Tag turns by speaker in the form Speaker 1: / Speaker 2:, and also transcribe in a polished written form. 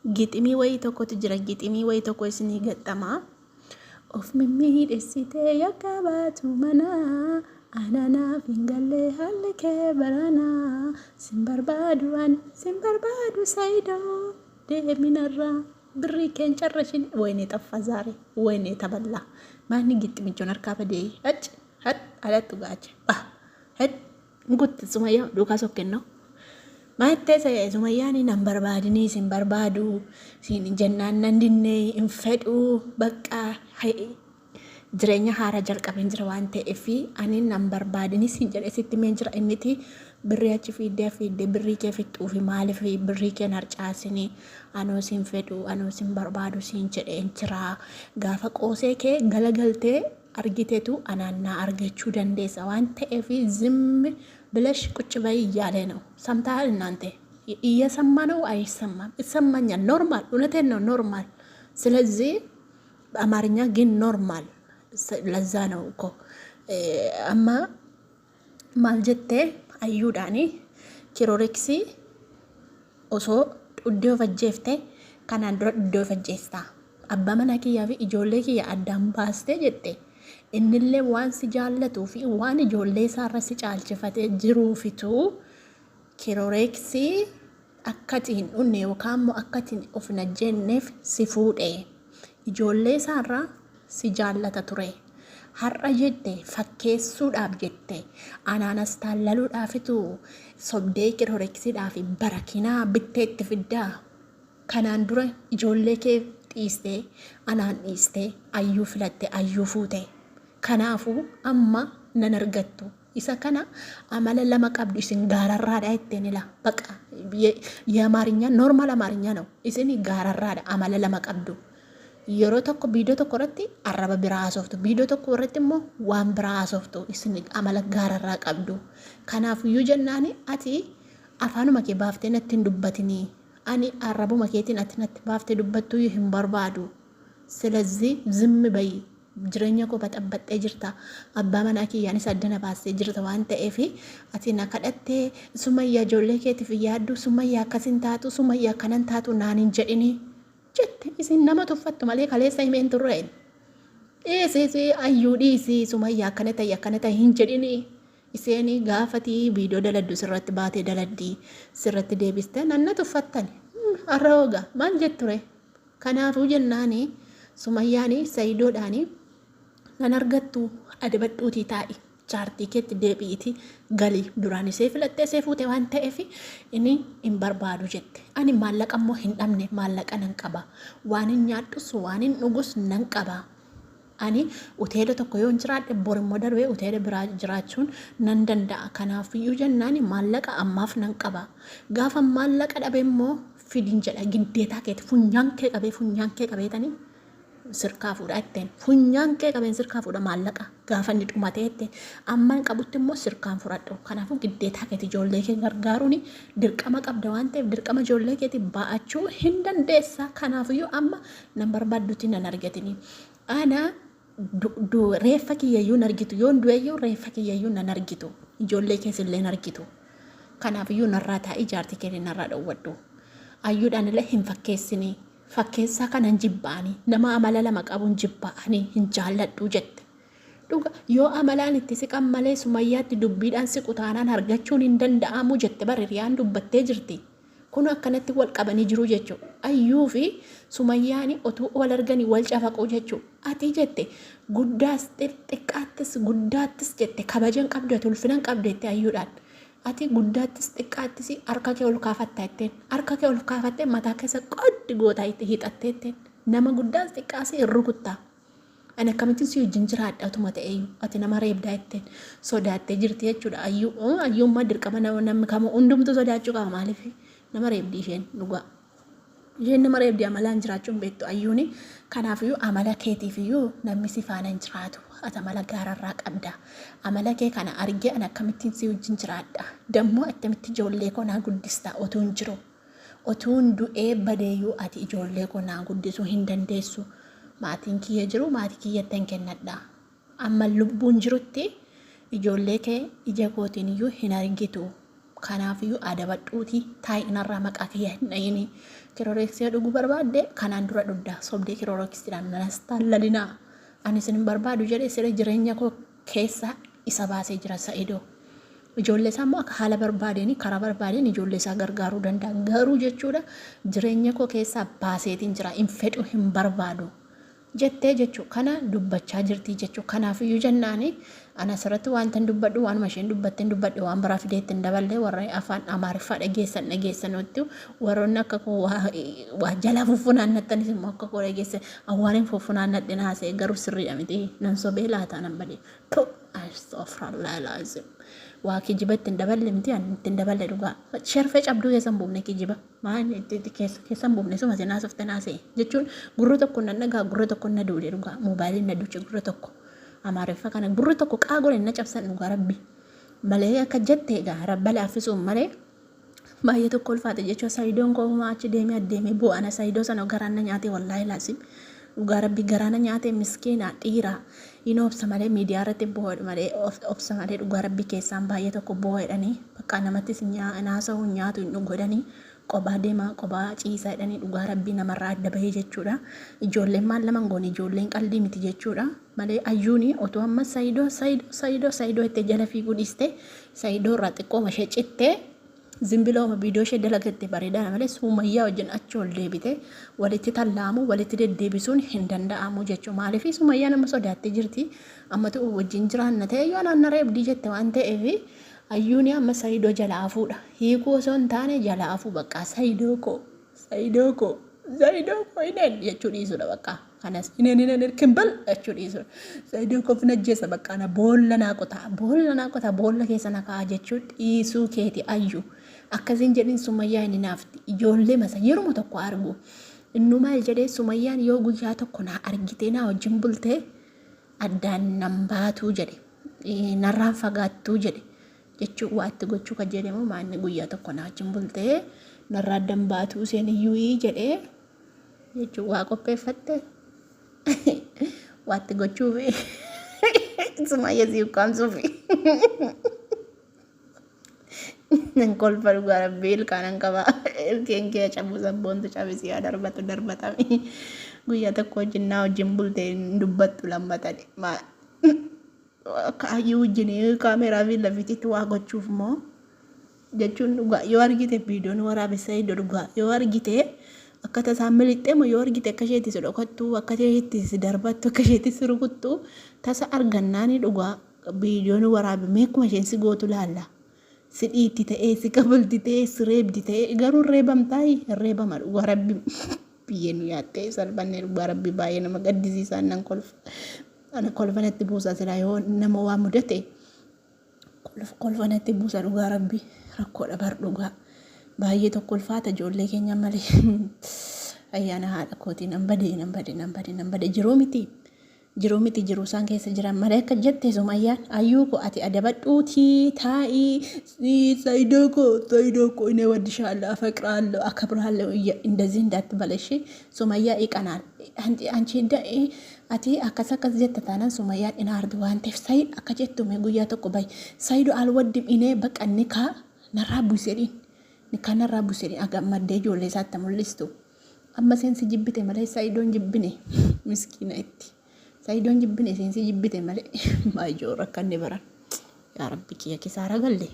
Speaker 1: giximii wayii tokkotu jira. Giximii wayii tokko isinii gaxxamaa. Of mimmiidhessitee yakka baatu manaa. Ananaaf hin galle haalli kee baranaa. Sin barbaadu Seidoo. Deeminarraa birrii keen carrashin. Wayne xaffa zaare. Wayne taballa. Maanni giximichoon harkaa badee. Alattu gaache. Ngutti Sumayyaa duukaa sokkennoo. Maattee Sumayyaan nan barbaadinii sin barbaadu. Sin jennaan nan dinnee hin fedhuu. Bakka jireenya haaraa jalqabeen jira waan ta'eef ani nan barbaadinii sin jedhee sitti mee jira inniti birrii achi fiidee birrii kee fixuuf maaliif birrii keen harcaasinii anoo sin fedhuu anoo sin barbaadu sin jedheen jira. Gaafa qoosee kee galagaltee argiteetu anaannaa argachuu dandeessa waan ta'eef zimmi ብለሽ ቁጭ በይ እያለ ነው። ሰምተሃል እናንተ? እየሰማ ነው አይሰማም? ይሰማኛል። ኖርማል እውነቴን ነው ኖርማል። ስለዚህ በአማርኛ ግን ኖርማል ለዛ ነው እኮ አማ ማልጀቴ አዩዳኒ ኪሮሬክሲ ኦሶ ዱዶ ፈጀፍቴ ካናን ዱዶ ፈጀስታ አባ መናኪያፊ ኢጆሌ ኪያ አዳም ባስቴ ጀቴ innillee waan si jaallatuu fi waan ijoollee isaarra si caalchifatee jiruufitu kirooreeksii akkatiin dhunne yookaan immoo akkatiin of najjenneef si fuudhe. Ijoollee isaarra si jaallata ture. Har'a jette fakkeessuudhaaf jette anaanas taallaluudhaafitu sobdee kirooreeksiidhaaf barakinaa bitteetti fiddaa. Kanaan dura ijoollee kee dhiistee anaan dhiistee ayyuu filatte ayyuu fuute. Kanaafu amma nan argattu isa kana amala lama qabdu isin gaararraadha ittenila baqa የአማርኛ ኖርማል አማርኛ ነው isin gaararraadha amala lama qabdu yeroo tokko viidiyoo tokko irratti arraba biraa haasoftu viidiyoo tokko irratti immoo waan biraa haasoftu isin amala gaararraa qabdu. Kanaafu iyyuu jennaani ati afaanuma kee baaftee natti hin dubbatini ani arrabuma keetiin ati natti baaftee dubbattu hin barbaadu. ስለዚህ ዝም በይ jireenya koo baxabbaxxee jirta abbaa manaa kiyyaanis addana baastee jirta waan ta'eef ati na kadhattee Sumayyaa ijoollee keetiif yaaddu Sumayyaa akkasin taatu Sumayyaa akkanan taatu naan hin jedhini jette isin nama tuffattu malee kaleessa himeen turreen dhiisi ayyuu dhiisi Sumayyaa akkana ta'e hin jedhini iseeni gaafatii viidiyoo daladdu sirratti baatee daladdii sirratti deebistee nanna tuffattan arrooga maal jetture. Kanaafuu jennaani Sumayyaani Seidoodhaani nan argattu adabadhuutii taa'i jaartii keetti deebi'iti galii duraan isee filattee isee fuute waan ta'eef inni hin barbaadu jette. Ani maallaqa immoo hin dhabne maallaqa nan qaba waan hin nyaadhus waan hin dhugus nan qaba. Ani hoteela tokko yoo jiraadhe bor immoo darbee hoteela biraa jiraachuun nan danda'a. Kanaafiyyuu jennaani maallaqa ammaaf nan qaba. Gaafa maallaqa dhabe immoo fidin jedha giddeetaa keetti funyaan kee qabeetanii sirkaa fuudha ittiin funyaan kee qabeen sirkaa fuudha maallaqa gaafa inni dhumateetti ammaan qabutti immoo sirkaan fudhadhu. Kanaafuu giddeetaa keetti ijoollee kee gargaaruun dirqama qabda waan ta'eef dirqama ijoollee keetti ba'achuu hin dandeessa. Kanaafiyyuu amma nan barbaaddutti nan argatini ana reeffa kiyyayyuu nan argitu yoon du'eeyyuu reeffa kiyyayyuu nan argitu ijoollee keessillee nan argitu. Kanaafiyyuu narraa taa'ii jaartii kee narraa dhowwadhu. Ayyuudhaan illee hin fakkeessinii fakkeessaa kanan jibbaanii nama amala lama qabuun jibbaanii hin jaalladhu jette. Dhuga yoo amalaan itti siqan malee Sumayyaatti dubbiidhaan siqu taanaan argachuun hin danda'amu jette baririyaan dubbattee jirti. Kun akkanatti wal qabanii jiru jechuudha. Ayyuu fi Sumayyaani otuu wal arganii wal cafaquu jechuudha. Ati jette guddaas xiqqaattis guddaattis jette kabajan qabdu tulfinan qabdu jette ayyuudhaan. Ati guddaattis xiqqaattis harka kee ol kaafattaa jetteen harka kee ol kaafattee mataa keessa qoddi gootaa itti hiixattee jetteen nama guddaas xiqqaas rukuttaa. Ani akkamitti si wajjin jiraadha utuma ta'eyyuu ati nama reebdaa jetteen sodaattee jirti jechuudha. Ayyuummaa dirqama namni kamuu hundumtuu sodaachuu qaba maaliif nama reebdi isheen dhugaa. Isheen nama reebdi amalaan jiraachuun beektu ayyuuni. Kanaafiyyuu amala keetiifiyyuu namni si faana hin jiraatu. Ati amala gaararraa qabda. Amala kee kana argee ani akkamittiin si wajjin jiraadha. Dammoo attamitti ijoollee koo naa guddistaa otuu hin jiru. Otuun du'ee badeeyyuu ati ijoollee koo naa guddisuu hin dandeessu. Maatiin kiyya jiru maatii kiyyattan kennadha. Amma lubbuun jirutti ijoollee kee ija kootiin iyyuu hin argitu. Kanaafiyyuu adabadhuuti taa'inarraa maqaa kiyya hin dhayini. Kirooreksii dhuguu barbaadde kanaan dura dhuddaa sobdee kirooreksiidhaan nanas taallalinaa. Ani isin barbaadu jedhee siree jireenya koo keessa isa baasee jira Seidoo. Ijoollee isaa immoo akka haala barbaadeen karaa barbaadeen ijoollee isaa gargaaruu danda'a. Garuu jechuudha jireenya koo keessaa baaseetiin jira hin fedhu hin barbaadu. Jettee jechuu kana dubbachaa jirti jechuu kanaafiyyuu jennaani ana asirratti wanta dubbadhu waan masheen dubbattee dubbadhe waan biraa fideetti hin daballe warra afaan Amaariffaa dhageessanotti warroonni akka koo waa jala fufunaannattanis immoo akka koo dhageessan awwaaniin fufunaannadhe naasee garuu sirriidha miti nan sobee laataa nan badee astaghfirullah laazim waa kijibatti hin daballe miti ani itti hin daballe dhugaa sharfee cabduu keessan buufne kijiba maan itti keessan buufne suma sinaa softe naasee jechuun gurra tokko nan dhagaa gurra tokko na duudhe dhugaa moobaayiliin na duuche gurra tokko Amaariffaa kana gurra tokko qaagoleen na cabsan dhugaa rabbi malee akka jettee egaa rabba laaffisuun malee baay'ee tokko ulfaate jechuudha Seidoon koo humaa achi deemee addeemee bu'ana Seidoo sana garaan na nyaatee wallaahi laasim dhugaa rabbi garaan na nyaatee miskiina dhiira inni obsa malee miidiyaa irratti bo'oodha malee obsa malee dhugaa rabbi keessaan baay'ee tokko bo'oodhanii bakka namattis naasa'uu nyaatu hin dhugodhanii qobaa deemaa qobaa ciisaa jedhanii dhugaa rabbii namarraa adda bahee jechuudha. Ijoolleen maal lama goone ijoolleen qalbii miti jechuudha. Malee ayyuuni otoo amma Seidoo itti jala fiiguu dhiiste Seidoo irraa xiqqoo mashee cittee zimbilooma viidiyoo ishee dalagatte bareedaadha malee Sumayyaa wajjin achi ol deebite walitti tallaamu walitti deddeebisuun hin danda'amu jechuudha. Maaliif Sumayyaan amma sodaattee jirti ammatu wajjin jiraanna ta'e yoo naannoo reebdii jette waan ta'eef Ayuuni amma Seidoo jalaa fuudha. Hiikuu osoo hin taane jalaa fuu bakka Seidoo koo ineen jechuu dhiisudha bakka. Kanas ineen kimbal jechuu dhiisudha. Seidoo koo finajjeessa bakka ana boolla naa qotaa boolla keessa na kaa'aa jechuu dhiisuu keeti Ayyuu. Akkasiin jedhin Sumayyaa inni naafti ijoollee masa yeruma tokko argu. Innu maal jedhee Sumayyaan yoo guyyaa tokko na argitee na wajjin bultee addaan nan baatuu jedhe. Narraan fagaattuu jedhe. Jechuun waatti gochuu kan jedhamu maanni guyyaa tokko na wajjin bultee narraa addan baatuu seen iyyuu jedhee jechuun waa qopheeffatte waatti gochuufi Sumayyaa si ukkaamsuufi nan kolfa dhugaa rabbii ilkaanan qaba ilkeen kee cabuu sabboontu cabisi yaa darbatami guyyaa tokko wajjin naa wajjin bultee dubbattu lammatani Ayyuu wajjin kaameraa fi lafititti waa gochuuf moo jechuun dhugaa yoo argite viidiyoon waraabessa Seidoo dhugaa yoo argite akka tasaan milixxee moo yoo argite akka isheetti si dhokattu akka isheetti si darbattu akka isheetti si rukuttu tasa argannaani dhugaa viidiyoon waraabame akkuma isheen si gootu laalla si dhiitti ta'ee si kabalti ta'ee si reebdi ta'ee garuu reebamtaayi reebama dhugaa rabbi biyyeen yaattee salphannee dhugaa rabbi baay'ee nama gaddisiisaan nan kolfa. Ana kolfanatti buusaa sila yoo nama waa mudate kolfanatti buusaa dhugaa rabbi rakkoodha bar dhugaa baay'ee tokko ulfaata ijoollee keenya malee ayyaana haadha kootii nan badee jiruu miti jiruu isaan keessa jiran malee akka jettee Sumayyaan Ayyuu koo ati adabadhuutii taa'ii Seidoo koo inni waddishaallee afaqraallee akabraallee indazii ndaatti balashee Sumayyaa iqanaan anchi da'ee ati akkas jetta taanaan Sumayyaan ina ardu waan ta'eef Seid akka jettume guyyaa tokko bayi Seidoo alwaddim inee bakka nikaa narraa buusedhin agammaddee ijoollee isaatti mul'istu amma seensi jibbite malee Seidoon jibbine miskiina itti Seidoon jibbine seensi jibbite malee baay'ee rakkanne baran yaa rabbi kiyya kisaara galle.